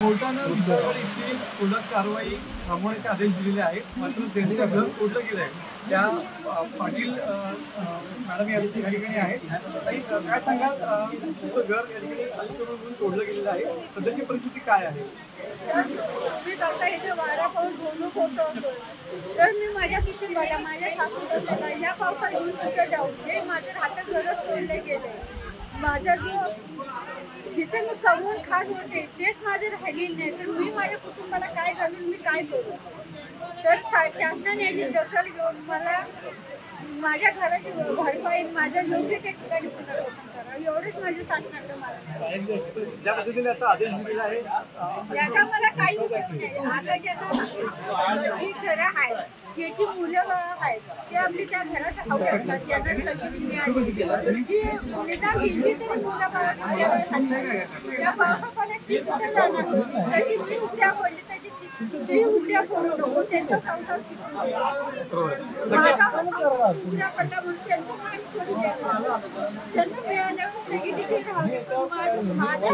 कोर्टानं विशाळगड इथली कोर्टात कारवाई थांबवण्याचे आदेश दिलेले आहेत. मात्र त्यांचं घर तोडलं गेलं आहे. त्या पाटील मॅडम या ठिकाणी आहेत. काय सांगाल, तुमचं घर या ठिकाणी अतिक्रमण तोडलं गेलेलं आहे, सध्याची परिस्थिती काय आहे? मी आता इथे वारा पाऊस बोलूक होतो तर मी माझ्या कुटुंबाला माझ्या सासूला या पावसात घेऊन कुठे जाऊ? हे माझ्या हातात गरज तोडले गेले. माझा जो जिथे मी कमवून खात होते तेच माझे राहिलेले नाही, तर मी माझ्या कुटुंबाला काय घालून मी काय करू? तर शासनाने याची दखल घेऊन मला माझ्या घराची भरपाई माझ्या योग्य त्या ठिकाणी पुनर्वसन करा, एवढेच माझे शासनाचं मला. ज्या पद्धतीने आता आदेश दिलेला आहे याचा मला काही नाही. आता ज्यांना जी घरं आहेत याची मुलं आहेत ते आपली त्या घरात हवे असतात, यांना तशी मिळाली ती निदान हिंदी तरी मुलं त्या पावसापाण्यात ती कुठे जाणार? तशी ती उद्या पडली तशी ती उद्या पडू नको, त्यांचा संसार माझा उद्या पडला म्हणून त्यांचं काय करू द्या? त्यांना मिळाल्यावर निगेटिव्ह राहू माझ्या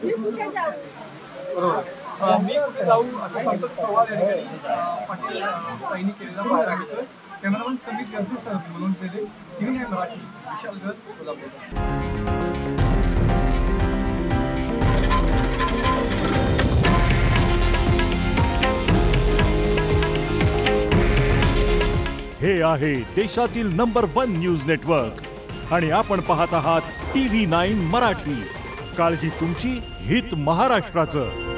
मी कुठे जाऊ? मी कुठे जाऊ असा सतत सवाल या ठिकाणी पाटील ताईंनी केलेला पाहायला मिळतोय. कॅमेरामन समीर गर्दीसह मनोज बेले, टीव्ही 9 मराठी, विशाळगड, कोल्हापूर. हे आहे देशातील नंबर 1 न्यूज नेटवर्क आणि आपण पाहत आहात TV9 मराठी. काळजी तुमची, हित महाराष्ट्राचं.